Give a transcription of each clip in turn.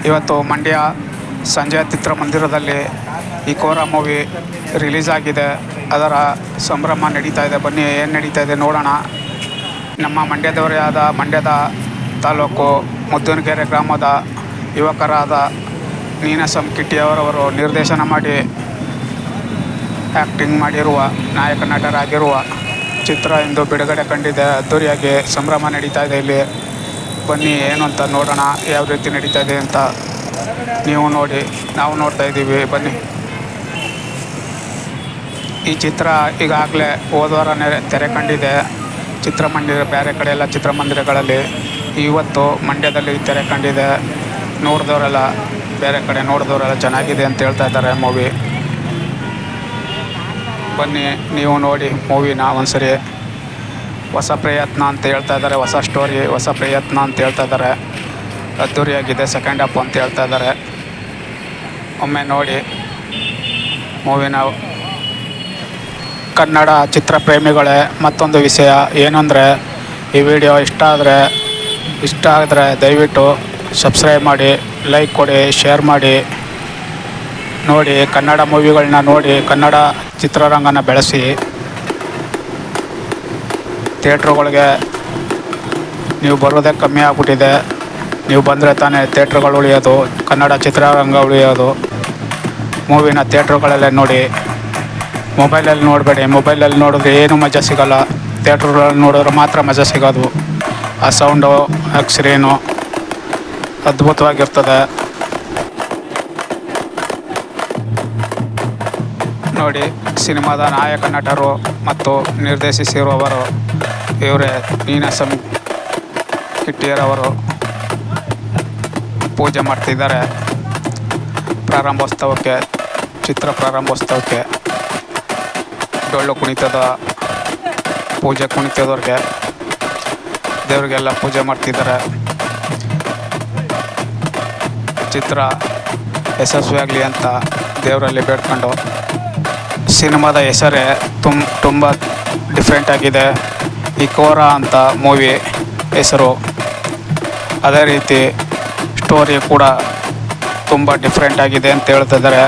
ಇವತ್ತು ಮಂಡ್ಯ ಸಂಜೆ ಚಿತ್ರಮಂದಿರದಲ್ಲಿ ಈ ಕೋರ ಮೂವಿ ರಿಲೀಸ್ ಆಗಿದೆ. ಅದರ ಸಂಭ್ರಮ ನಡೀತಾ ಇದೆ. ಬನ್ನಿ ಏನು ನಡೀತಾ ಇದೆ ನೋಡೋಣ. ನಮ್ಮ ಮಂಡ್ಯದವರೇ ಆದ ಮಂಡ್ಯದ ತಾಲೂಕು ಮುದ್ದನಗೆರೆ ಗ್ರಾಮದ ಯುವಕರಾದ ನೀನಾಸಂ ಕಿಟ್ಟಿಯವರವರು ನಿರ್ದೇಶನ ಮಾಡಿ ಆ್ಯಕ್ಟಿಂಗ್ ಮಾಡಿರುವ ನಾಯಕ ನಟರಾಗಿರುವ ಚಿತ್ರ ಇಂದು ಬಿಡುಗಡೆ ಕಂಡಿದೆ. ಅದ್ದೂರಿಯಾಗಿ ಸಂಭ್ರಮ ನಡೀತಾ ಇದೆ ಇಲ್ಲಿ. ಬನ್ನಿ ಏನು ಅಂತ ನೋಡೋಣ, ಯಾವ ರೀತಿ ನಡೀತಾ ಇದೆ ಅಂತ. ನೀವು ನೋಡಿ, ನಾವು ನೋಡ್ತಾ ಇದ್ದೀವಿ. ಬನ್ನಿ. ಈ ಚಿತ್ರ ಈಗಾಗಲೇ ಹೋದವಾರ ತೆರೆ ಕಂಡಿದೆ ಬೇರೆ ಕಡೆ ಎಲ್ಲ ಚಿತ್ರಮಂದಿರಗಳಲ್ಲಿ. ಇವತ್ತು ಮಂಡ್ಯದಲ್ಲಿ ತೆರೆ ಕಂಡಿದೆ. ನೋಡಿದವರೆಲ್ಲ ಬೇರೆ ಕಡೆ ನೋಡಿದವರೆಲ್ಲ ಚೆನ್ನಾಗಿದೆ ಅಂತ ಹೇಳ್ತಾ ಇದ್ದಾರೆ ಮೂವಿ. ಬನ್ನಿ ನೀವು ನೋಡಿ ಮೂವಿನ ಒಂದ್ಸರಿ. ಹೊಸ ಪ್ರಯತ್ನ ಅಂತ ಹೇಳ್ತಾ ಇದ್ದಾರೆ, ಹೊಸ ಸ್ಟೋರಿ, ಹೊಸ ಪ್ರಯತ್ನ ಅಂತ ಹೇಳ್ತಾ ಇದ್ದಾರೆ. ಅದ್ದೂರಿಯಾಗಿದೆ ಸೆಕೆಂಡ್ ಹಾಫ್ ಅಂತ ಹೇಳ್ತಾ ಇದ್ದಾರೆ. ಒಮ್ಮೆ ನೋಡಿ ಮೂವಿನ. ಕನ್ನಡ ಚಿತ್ರ ಪ್ರೇಮಿಗಳೇ, ಮತ್ತೊಂದು ವಿಷಯ ಏನಂದರೆ, ಈ ವಿಡಿಯೋ ಇಷ್ಟ ಆದರೆ ದಯವಿಟ್ಟು ಸಬ್ಸ್ಕ್ರೈಬ್ ಮಾಡಿ, ಲೈಕ್ ಕೊಡಿ, ಶೇರ್ ಮಾಡಿ. ನೋಡಿ, ಕನ್ನಡ ಮೂವಿಗಳನ್ನ ನೋಡಿ, ಕನ್ನಡ ಚಿತ್ರರಂಗನ ಬೆಳೆಸಿ. ಥಿಯೇಟ್ರುಗಳಿಗೆ ನೀವು ಬರೋದೇ ಕಮ್ಮಿ ಆಗ್ಬಿಟ್ಟಿದೆ. ನೀವು ಬಂದರೆ ತಾನೇ ಥಿಯೇಟ್ರುಗಳು ಉಳಿಯೋದು, ಕನ್ನಡ ಚಿತ್ರರಂಗ ಉಳಿಯೋದು. ಮೂವಿನ ಥಿಯೇಟ್ರುಗಳಲ್ಲೇ ನೋಡಿ, ಮೊಬೈಲಲ್ಲಿ ನೋಡಬೇಡಿ. ಮೊಬೈಲಲ್ಲಿ ನೋಡಿದ್ರೆ ಏನೂ ಮಜಾ ಸಿಗೋಲ್ಲ. ಥಿಯೇಟ್ರುಗಳಲ್ಲಿ ನೋಡಿದ್ರೆ ಮಾತ್ರ ಮಜಾ ಸಿಗೋದು. ಆ ಸೌಂಡು, ಆ ಸ್ಕ್ರೀನು ಅದ್ಭುತವಾಗಿರ್ತದೆ. ನೋಡಿ, ಸಿನಿಮಾದ ನಾಯಕ ನಟರು ಮತ್ತು ನಿರ್ದೇಶಿಸಿರುವವರು ಇವರೇ ನೀನಾಸಂ ಕಿಟ್ಟಿಯರವರು ಪೂಜೆ ಮಾಡ್ತಿದ್ದಾರೆ ಪ್ರಾರಂಭೋತ್ಸವಕ್ಕೆ, ಚಿತ್ರ ಪ್ರಾರಂಭೋತ್ಸವಕ್ಕೆ. ಡೊಳ್ಳು ಕುಣಿತದ ಪೂಜೆ, ಕುಣಿತದವ್ರಿಗೆ ದೇವರಿಗೆಲ್ಲ ಪೂಜೆ ಮಾಡ್ತಿದ್ದಾರೆ. ಚಿತ್ರ ಯಶಸ್ವಿಯಾಗಲಿ ಅಂತ ದೇವರಲ್ಲಿ ಬೇಡ್ಕೊಂಡು. ಸಿನಿಮಾದ ಹೆಸರೇ ತುಂಬ ಡಿಫ್ರೆಂಟ್ ಆಗಿದೆ. ಈ ಕೋರ ಅಂತ ಮೂವಿ ಹೆಸರು. ಅದೇ ರೀತಿ ಸ್ಟೋರಿ ಕೂಡ ತುಂಬ ಡಿಫ್ರೆಂಟ್ ಆಗಿದೆ ಅಂತ ಹೇಳ್ತಾ ಇದ್ದಾರೆ.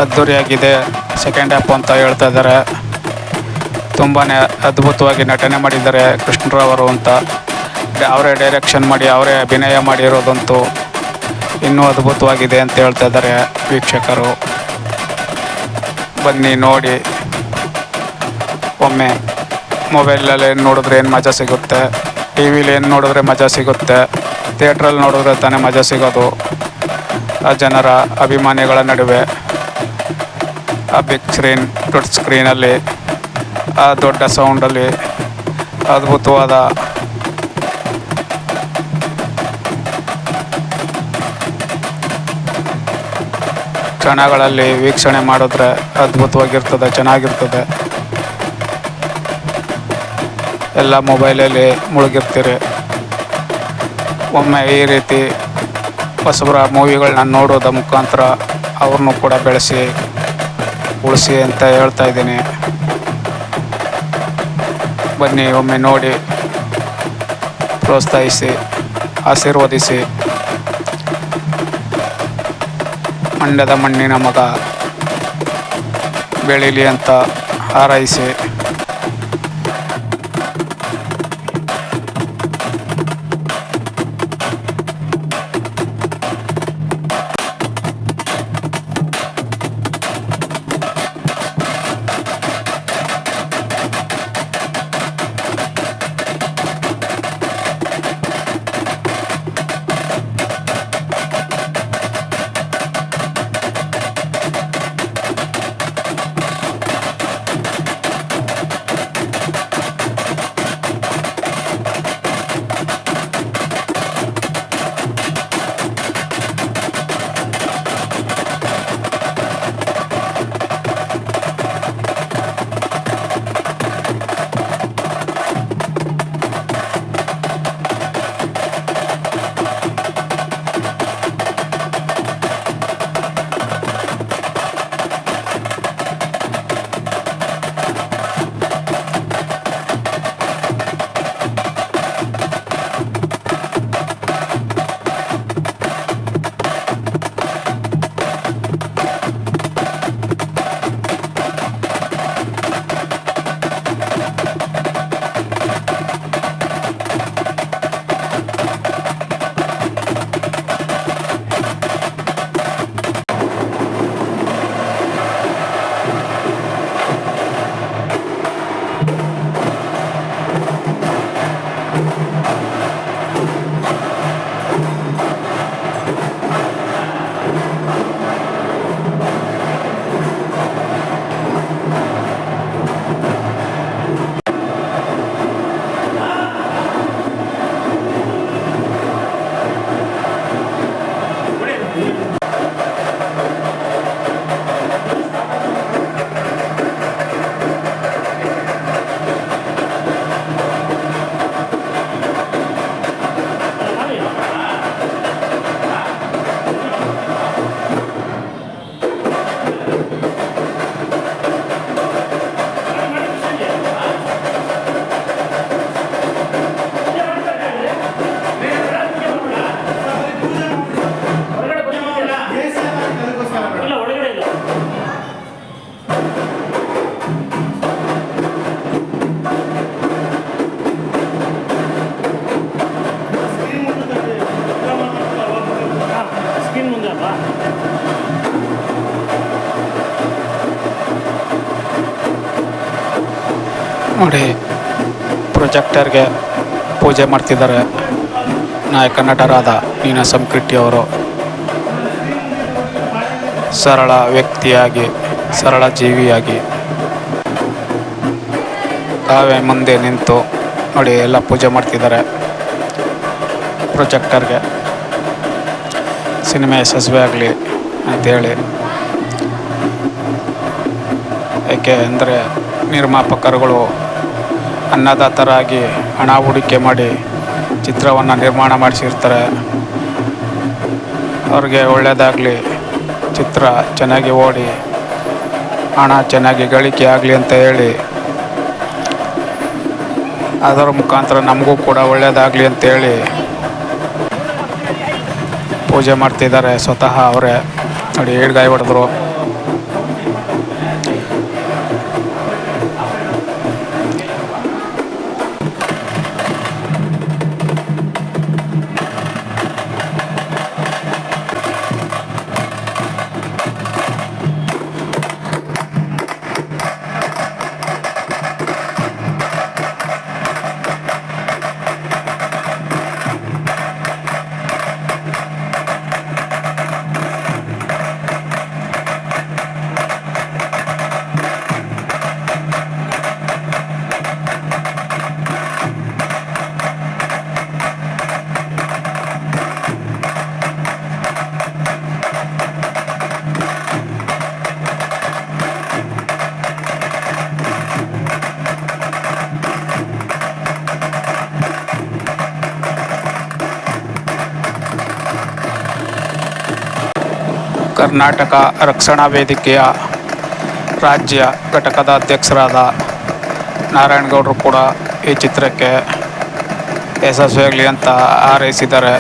ಅದ್ದೂರಿಯಾಗಿದೆ ಸೆಕೆಂಡ್ ಹಾಫ್ ಅಂತ ಹೇಳ್ತಾ ಇದ್ದಾರೆ. ತುಂಬಾ ಅದ್ಭುತವಾಗಿ ನಟನೆ ಮಾಡಿದ್ದಾರೆ ಕೃಷ್ಣರವರು ಅಂತ. ಅವರೇ ಡೈರೆಕ್ಷನ್ ಮಾಡಿ, ಅವರೇ ಅಭಿನಯ ಮಾಡಿರೋದಂತೂ ಇನ್ನೂ ಅದ್ಭುತವಾಗಿದೆ ಅಂತ ಹೇಳ್ತಾ ಇದ್ದಾರೆ ವೀಕ್ಷಕರು. ಬನ್ನಿ ನೋಡಿ ಒಮ್ಮೆ. ಮೊಬೈಲಲ್ಲಿ ಏನು ನೋಡಿದ್ರೆ ಏನು ಮಜಾ ಸಿಗುತ್ತೆ, ಟಿ ವಿಲಿ ಏನು ನೋಡಿದ್ರೆ ಮಜಾ ಸಿಗುತ್ತೆ, ಥಿಯೇಟ್ರಲ್ಲಿ ನೋಡಿದ್ರೆ ತಾನೇ ಮಜಾ ಸಿಗೋದು. ಆ ಜನರ ಅಭಿಮಾನಿಗಳ ನಡುವೆ ಆ ಬಿಗ್ ಸ್ಕ್ರೀನ್, ದೊಡ್ಡ ಸ್ಕ್ರೀನಲ್ಲಿ, ಆ ದೊಡ್ಡ ಸೌಂಡಲ್ಲಿ ಅದ್ಭುತವಾದ ಕ್ಷಣಗಳಲ್ಲಿ ವೀಕ್ಷಣೆ ಮಾಡಿದ್ರೆ ಅದ್ಭುತವಾಗಿರ್ತದೆ, ಚೆನ್ನಾಗಿರ್ತದೆ. ಎಲ್ಲ ಮೊಬೈಲಲ್ಲಿ ಮುಳುಗಿರ್ತೀರಿ. ಒಮ್ಮೆ ಈ ರೀತಿ ಹೊಸಬರ ಮೂವಿಗಳನ್ನ ನೋಡೋದ ಮುಖಾಂತರ ಅವ್ರನ್ನೂ ಕೂಡ ಬೆಳೆಸಿ ಉಳಿಸಿ ಅಂತ ಹೇಳ್ತಾ ಇದ್ದೀನಿ. ಬನ್ನಿ ಒಮ್ಮೆ ನೋಡಿ, ಪ್ರೋತ್ಸಾಹಿಸಿ, ಆಶೀರ್ವದಿಸಿ. ಮಂಡ್ಯದ ಮಣ್ಣಿನ ಮಗ ಬೆಳೀಲಿ ಅಂತ ಹಾರೈಸಿ. ನೋಡಿ ಪ್ರೊಜೆಕ್ಟರ್ಗೆ ಪೂಜೆ ಮಾಡ್ತಿದ್ದಾರೆ ನಾಯಕ ನಟರಾದ ನೀನಾಸಂ ಕಿಟ್ಟಿ ಅವರು. ಸರಳ ವ್ಯಕ್ತಿಯಾಗಿ, ಸರಳ ಜೀವಿಯಾಗಿ ತಾವೇ ಮುಂದೆ ನಿಂತು ನೋಡಿ ಎಲ್ಲ ಪೂಜೆ ಮಾಡ್ತಿದ್ದಾರೆ ಪ್ರೊಜೆಕ್ಟರ್ಗೆ. ಸಿನಿಮಾ ಯಶಸ್ವಿ ಆಗಲಿ ಅಂಥೇಳಿ. ಏಕೆ ಅಂದರೆ ನಿರ್ಮಾಪಕರುಗಳು ಅನ್ನದಾತರಾಗಿ ಹಣ ಹೂಡಿಕೆ ಮಾಡಿ ಚಿತ್ರವನ್ನು ನಿರ್ಮಾಣ ಮಾಡಿಸಿರ್ತಾರೆ. ಅವ್ರಿಗೆ ಒಳ್ಳೆಯದಾಗಲಿ, ಚಿತ್ರ ಚೆನ್ನಾಗಿ ಓಡಿ ಹಣ ಚೆನ್ನಾಗಿ ಗಳಿಕೆ ಆಗಲಿ ಅಂತ ಹೇಳಿ, ಅದರ ಮುಖಾಂತರ ನಮಗೂ ಕೂಡ ಒಳ್ಳೆಯದಾಗಲಿ ಅಂತೇಳಿ ಪೂಜೆ ಮಾಡ್ತಿದ್ದಾರೆ ಸ್ವತಃ ಅವರೇ. ನೋಡಿ ಈಡ್ಗಾಯಿ ಹೊಡೆದ್ರು. ಕರ್ನಾಟಕ ರಕ್ಷಣಾ ವೇದಿಕೆಯ ರಾಜ್ಯ ಘಟಕದ ಅಧ್ಯಕ್ಷರಾದ ನಾರಾಯಣಗೌಡರು ಕೂಡ ಈ ಚಿತ್ರಕ್ಕೆ ಯಶಸ್ವಿಯಾಗಲಿ ಅಂತ ಹಾರೈಸಿದ್ದಾರೆ.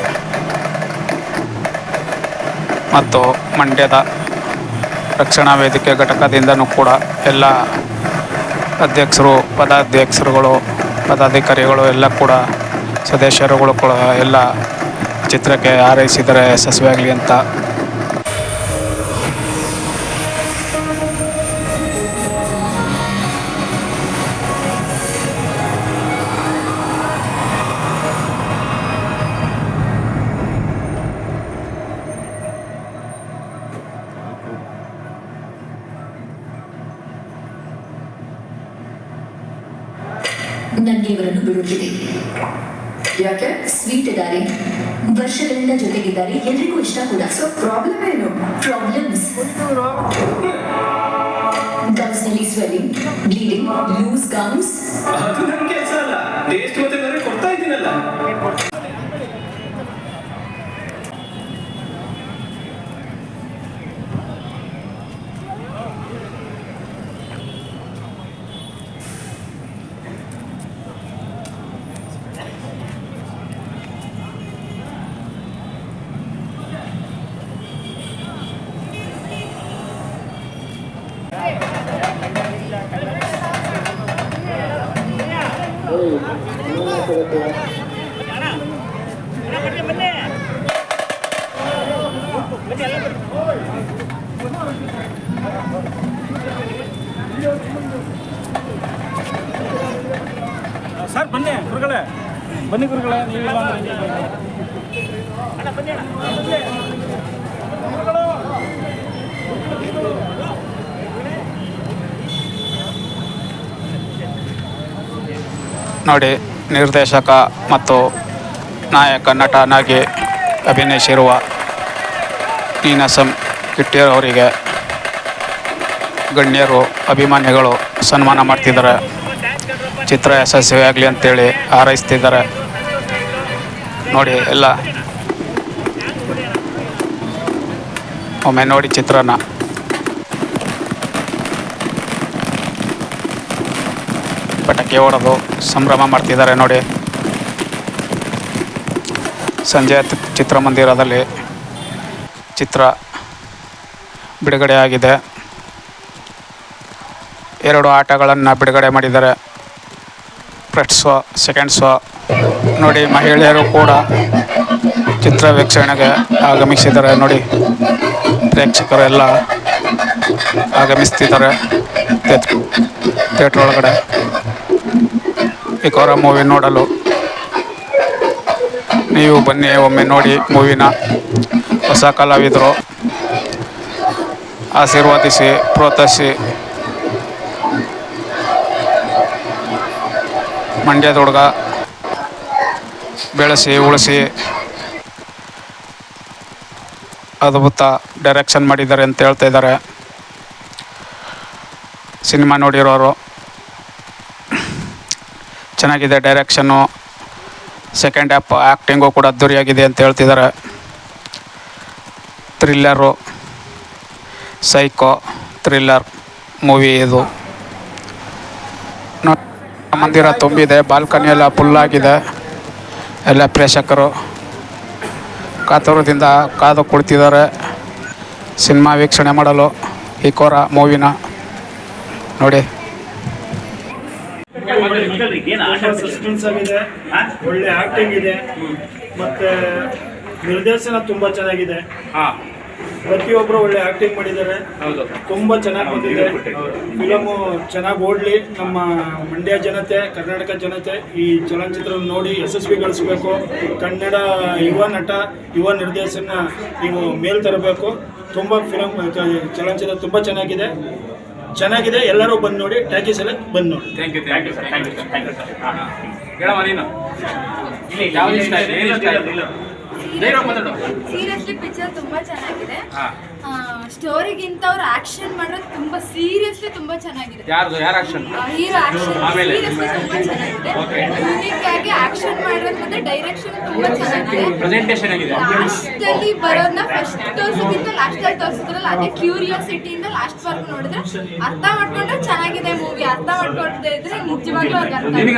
ಮತ್ತು ಮಂಡ್ಯದ ರಕ್ಷಣಾ ವೇದಿಕೆ ಘಟಕದಿಂದನೂ ಕೂಡ ಎಲ್ಲ ಅಧ್ಯಕ್ಷರು, ಪದಾಧಿಕಾರಿಗಳು ಎಲ್ಲ ಕೂಡ ಸದಸ್ಯರುಗಳು ಕೂಡ ಎಲ್ಲ ಚಿತ್ರಕ್ಕೆ ಹಾರೈಸಿದರೆ ಯಶಸ್ವಿಯಾಗಲಿ ಅಂತ. ನನಗೆ ಇವರನ್ನು ಬಿಡುತ್ತಿದೆ. ಯಾಕೆ? ಸ್ವೀಟ್ ಇದ್ದಾರೆ, ವರ್ಷಗಳಿಂದ ಜೊತೆಗಿದ್ದಾರೆ, ಎಲ್ರಿಗೂ ಇಷ್ಟ ಕೂಡ. ಸೊ ಪ್ರಾಬ್ಲಮ್ ಏನು? ಪ್ರಾಬ್ಲಮ್ಸ್ ಗಮ್ಸ್ ನಲ್ಲಿ ಸ್ವೆಲ್ಲಿಂಗ್, ಬ್ಲೀಡಿಂಗ್, ಲೂಸ್ ಗಮ್ಸ್. ಅದು ನನ್ನ ಕೆಲಸ ಅಲ್ಲ. ಟೇಸ್ಟ್ ಗೊತ್ತಿಲ್ಲದ್ರೆ ಕೊಡ್ತಾ ಇದ್ದೀನಲ್ಲ. ಸರ್ ಬನ್ನಿ ಗುರುಗಳೇ, ಬನ್ನಿ ಗುರುಗಳೇ, ನೀವಿಲ್ಲ ಬನ್ನಿ. ನೋಡಿ ನಿರ್ದೇಶಕ ಮತ್ತು ನಾಯಕ ನಟನಾಗಿ ಅಭಿನಯಿಸಿರುವ ನೀನಾಸಂ ಕಿಟ್ಟಿ ಅವರಿಗೆ ಗಣ್ಯರು, ಅಭಿಮಾನಿಗಳು ಸನ್ಮಾನ ಮಾಡ್ತಿದ್ದಾರೆ. ಚಿತ್ರ ಯಶಸ್ವಿಯಾಗಲಿ ಅಂತೇಳಿ ಹಾರೈಸ್ತಿದ್ದಾರೆ. ನೋಡಿ ಎಲ್ಲ ಒಮ್ಮೆ ನೋಡಿ ಚಿತ್ರನ. ಪಟಾಕಿ ಹೊಡೆದು ಸಂಭ್ರಮ ಮಾಡ್ತಿದ್ದಾರೆ ನೋಡಿ. ಸಂಜೆ ಚಿತ್ರಮಂದಿರದಲ್ಲಿ ಚಿತ್ರ ಬಿಡುಗಡೆಯಾಗಿದೆ. 2 ಆಟಗಳನ್ನು ಬಿಡುಗಡೆ ಮಾಡಿದ್ದಾರೆ. First show, second show. ನೋಡಿ ಮಹಿಳೆಯರು ಕೂಡ ಚಿತ್ರ ವೀಕ್ಷಣೆಗೆ ಆಗಮಿಸಿದ್ದಾರೆ. ನೋಡಿ ಪ್ರೇಕ್ಷಕರೆಲ್ಲ ಆಗಮಿಸ್ತಿದ್ದಾರೆ ಥಿಯೇಟ್ರ್ ಒಳಗಡೆ. ಪಿಕೋರ ಮೂವಿ ನೋಡಲು. ನೀವು ಬನ್ನಿ ಒಮ್ಮೆ ನೋಡಿ ಮೂವಿನ. ಹೊಸ ಕಲಾವಿದರು, ಆಶೀರ್ವಾದಿಸಿ, ಪ್ರೋತ್ಸಾಹಿಸಿ. ಮಂಡ್ಯದ ಹುಡುಗ, ಬೆಳೆಸಿ ಉಳಿಸಿ ಅದ್ಭುತ ಡೈರೆಕ್ಷನ್ ಮಾಡಿದ್ದಾರೆ ಅಂತ ಹೇಳ್ತಾ ಇದ್ದಾರೆ ಸಿನಿಮಾ ನೋಡಿರೋರು. ಚೆನ್ನಾಗಿದೆ ಡೈರೆಕ್ಷನ್ನು. ಸೆಕೆಂಡ್ ಹ್ಯಾಪ್ ಆ್ಯಕ್ಟಿಂಗು ಕೂಡ ಅದ್ದೂರಿಯಾಗಿದೆ ಅಂತ ಹೇಳ್ತಿದ್ದಾರೆ. ಥ್ರಿಲ್ಲರು, ಸೈಕೋ ಥ್ರಿಲ್ಲರ್ ಮೂವಿ ಇದು. ಮಂದಿರ ತುಂಬಿದೆ, ಬಾಲ್ಕನಿ ಎಲ್ಲ ಫುಲ್ಲಾಗಿದೆ. ಎಲ್ಲ ಪ್ರೇಕ್ಷಕರು ಕಾತುರದಿಂದ ಕಾದು ಕುಳಿತಿದ್ದಾರೆ ಸಿನಿಮಾ ವೀಕ್ಷಣೆ ಮಾಡಲು. ಪಿಕೋರ ಮೂವಿನ ನೋಡಿ. ಸಸ್ಪೆನ್ಸ್ ಆಗಿದೆ, ಒಳ್ಳೆ ಆಕ್ಟಿಂಗ್ ಇದೆ, ಮತ್ತೆ ನಿರ್ದೇಶನ ತುಂಬಾ ಚೆನ್ನಾಗಿದೆ. ಪ್ರತಿಯೊಬ್ಬರು ಒಳ್ಳೆ ಆಕ್ಟಿಂಗ್ ಮಾಡಿದ್ದಾರೆ. ತುಂಬಾ ಚೆನ್ನಾಗಿ ಬಂದಿದೆ ಫಿಲಮು. ಚೆನ್ನಾಗಿ ಓಡಲಿ. ನಮ್ಮ ಮಂಡ್ಯ ಜನತೆ, ಕರ್ನಾಟಕ ಜನತೆ ಈ ಚಲನಚಿತ್ರವನ್ನು ನೋಡಿ ಯಶಸ್ವಿಗೊಳಿಸಬೇಕು. ಕನ್ನಡ ಯುವ ನಟ, ಯುವ ನಿರ್ದೇಶನ ನೀವು ಮೇಲ್ ತರಬೇಕು. ತುಂಬ ಫಿಲಮ್ ಚಲನಚಿತ್ರ ತುಂಬ ಚೆನ್ನಾಗಿದೆ. ಎಲ್ಲರೂ ಬಂದು ನೋಡಿ, ಟ್ಯಾಕೀಸ್ ಎಲ್ಲ ಬಂದು ನೋಡಿ. ಥ್ಯಾಂಕ್ ಸೀರಿಯಸ್ಲಿ ಪಿಕ್ಚರ್ ತುಂಬಾ ಚೆನ್ನಾಗಿದೆ. ಸ್ಟೋರಿಗಿಂತ ಅವ್ರು ಆಕ್ಷನ್ ಮಾಡೋದು ತುಂಬಾ ಸೀರಿಯಸ್ಲಿ ತುಂಬಾ ಚೆನ್ನಾಗಿದೆ. ಯಾರು ಆಕ್ಷನ್? ಹೀರೋ ಆಕ್ಷನ್ ಸೀರಿಯಸ್ಲಿ ತುಂಬಾ ಚೆನ್ನಾಗಿದೆ. ಯೂನಿಕ್ ಆಗಿ ಆಕ್ಷನ್ ಮಾಡೋದು ಮತ್ತೆ ಡೈರೆಕ್ಷನ್ ತುಂಬಾ ಚೆನ್ನಾಗಿದೆ. ಪ್ರೆಸೆಂಟೇಷನ್ ಆಗಿದೆ. ಲಾಸ್ಟ್ ಅಲ್ಲಿ ಬರೋದನ್ನ ಫಸ್ಟ್ ತೋರಿಸೋದ್ಕಿಂತ ಲಾಸ್ಟ್ ಅಲ್ಲಿ ತೋರಿಸಿದ್ರಲ್ಲ, ಅದೇ ಕ್ಯೂರಿಯಾಸಿಟಿಯಿಂದ ಲಾಸ್ಟ್ ವರ್ಗು ನೋಡಿದ್ರೆ ಅರ್ಥ ಮಾಡ್ಕೊಂಡ್ರೆ ಚೆನ್ನಾಗಿದೆ ಮೂವಿ. ಅರ್ಥ ಮಾಡ್ಕೊಳ್ತಾ ಇದ್ರೆ ನಿಜವಾಗ್ಲೂ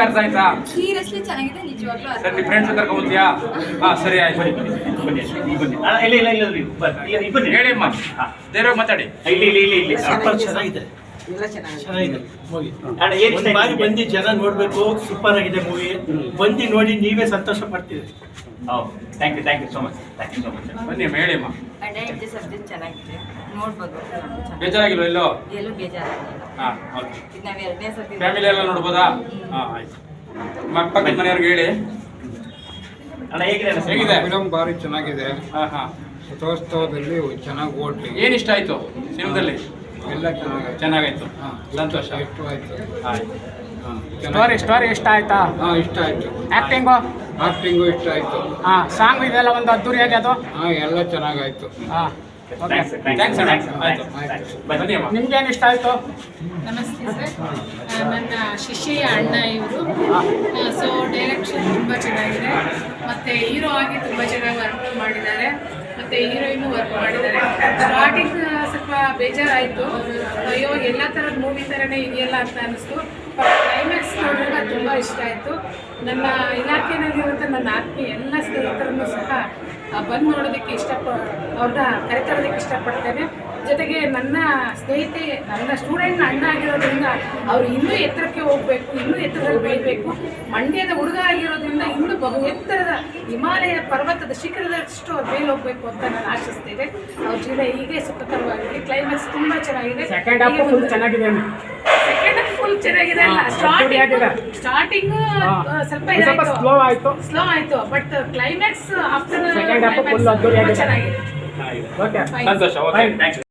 ಅರ್ಥ ಆಯ್ತಾ? ಸೀರಿಯಸ್ಲಿ ಚೆನ್ನಾಗಿದೆ, ನಿಜವಾಗ್ಲೂ ಅರ್ಥ. ಸರಿ, ಫ್ರೆಂಡ್ಸ್ ಕರ್ಕೊಂಡ್ಯಾ? ಸರಿ ಆಯ್ತು. ಹೇಳಿ ಅಮ್ಮ, ದೇವ್ರ ಮಾತಾಡಿ. ಚೆನ್ನಾಗಿದೆ ಮೂವಿ. ಒಂದು ಬಾರಿ ಬಂದು ಜನ ನೋಡ್ಬೇಕು. ಸೂಪರ್ ಆಗಿದೆ ಮೂವಿ. ಬಂದು ನೋಡಿ ನೀವೇ ಸಂತೋಷ ಪಡ್ತೀವಿ. Thank you so much. ಬನ್ನಿ ಅಮ್ಮ, ಹೇಳಿ ಅಮ್ಮ. ಸಬ್ಜೆಕ್ಟ್ ಚೆನ್ನಾಗಿದೆ, ನೋಡ್ಬೋದು. ಬೇಜಾರಾಗಿಲ್ವ? ಎಲ್ಲೋ ಬೇಜಾರಾಗಿಲ್ಲ. ಓಕೆ. ನಾವು ಎರಡನೇ ಸರ್ತಿ ಫ್ಯಾಮಿಲಿ ಎಲ್ಲ ನೋಡ್ಬೋದಾ? ಆಯ್ತು. ಪಕ್ಕದ ಮನೆಯವ್ರಿಗೆ ಹೇಳಿ. ಹೇಗಿದೆ ಫಿಲಮ್? ಭಾರಿ ಚೆನ್ನಾಗಿದೆ. ಹಾಂ. ರಥೋತ್ಸವದಲ್ಲಿ ಚೆನ್ನಾಗಿ ಓಡ್ಲಿ. ಏನು ಇಷ್ಟ ಆಯಿತು ಸಿನಿಮಾದಲ್ಲಿ? ಎಲ್ಲ ಚೆನ್ನಾಗಾಯ್ತು. ಸಂತೋಷ. ಇಷ್ಟ ಆಯ್ತು. ಆಯ್ತು. ಸ್ಟೋರಿ ಇಷ್ಟ ಆಯ್ತಾ? ಇಷ್ಟ ಆಯ್ತು. ಆ್ಯಕ್ಟಿಂಗು ಇಷ್ಟ ಆಯ್ತು. ಸಾಂಗ್ ಇದೆಲ್ಲ ಒಂದು ಅದ್ದೂರಿಯಾಗಿ ಅದು. ಎಲ್ಲ ಚೆನ್ನಾಗಾಯ್ತು. ಥ್ಯಾಂಕ್ಸ್ ಅಣ್ಣ. ಆಯ್ತು. ಬನ್ನಿ ಅಮ್ಮ. ನಿಮ್ಗೇನು ಇಷ್ಟ ಆಯಿತು? ನಮಸ್ತೆ ಸರ್, ನನ್ನ ಶಿಷ್ಯ ಅಣ್ಣ ಇವರು. ಸೊ ಡೈರೆಕ್ಷನ್ ತುಂಬ ಚೆನ್ನಾಗಿದೆ, ಮತ್ತು ಹೀರೋ ಆಗಿ ತುಂಬ ಚೆನ್ನಾಗಿ ವರ್ಕ್ ಮಾಡಿದ್ದಾರೆ, ಮತ್ತು ಹೀರೋಯಿನ್ನು ವರ್ಕ್ ಮಾಡಿದ್ದಾರೆ. ಸ್ಟಾರ್ಟಿಂಗ್ ಸ್ವಲ್ಪ ಬೇಜಾರಾಯಿತು, ಅಯ್ಯೋ ಎಲ್ಲ ಥರದ ಮೂವಿ ಥರನೇ ಇದೆಯಲ್ಲ ಅಂತ ಅನ್ನಿಸ್ತು. ಕ್ಲೈಮ್ಯಾಕ್ಸ್ ನೋಡಿದಾಗ ತುಂಬ ಇಷ್ಟ ಆಯಿತು. ನನ್ನ ಇಲಾಖೆಯಲ್ಲಿರುವಂಥ ನನ್ನ ಆತ್ಮೀಯ ಎಲ್ಲ ಸ್ನೇಹಿತರನ್ನು ಸಹ ಬಂದು ನೋಡೋದಕ್ಕೆ ಅವ್ರನ್ನ ಕರೆತರೋದಕ್ಕೆ ಇಷ್ಟಪಡ್ತೇನೆ. ಜೊತೆಗೆ ನನ್ನ ಸ್ನೇಹಿತೆ, ನನ್ನ ಸ್ಟೂಡೆಂಟ್ನ ಅಣ್ಣ ಆಗಿರೋದ್ರಿಂದ ಅವರು ಇನ್ನೂ ಎತ್ತರಕ್ಕೆ ಹೋಗಬೇಕು, ಇನ್ನೂ ಎತ್ತರದಲ್ಲಿ ಬೆಳಿಬೇಕು. ಮಂಡ್ಯದ ಹುಡುಗ ಆಗಿರೋದ್ರಿಂದ ಇನ್ನೂ ಬಹು ಎತ್ತರದ ಹಿಮಾಲಯ ಪರ್ವತದ ಶಿಖರದಷ್ಟು ಅವ್ರು ಮೇಲೆ ಹೋಗಬೇಕು ಅಂತ ನಾನು ಆಶಿಸ್ತೇನೆ. ಅವ್ರ ಜೀವನ ಹೀಗೆ ಸುಖಕರವಾಗಿದೆ. ಕ್ಲೈಮ್ಯಾಕ್ಸ್ ತುಂಬ ಚೆನ್ನಾಗಿದೆ. ಸೆಕೆಂಡ್ ಹಾಫ್ ಫುಲ್ ಚೆನ್ನಾಗಿದೆ ಅಲ್ಲ. ಸ್ಟಾರ್ಟಿಂಗ್ ಸ್ವಲ್ಪ ಸ್ಲೋ ಆಯಿತು, ಬಟ್ ಕ್ಲೈಮ್ಯಾಕ್ಸ್ ಆಫ್ಟರ್ ಚೆನ್ನಾಗಿದೆ. ಸಂತೋಷ. Okay, thanks.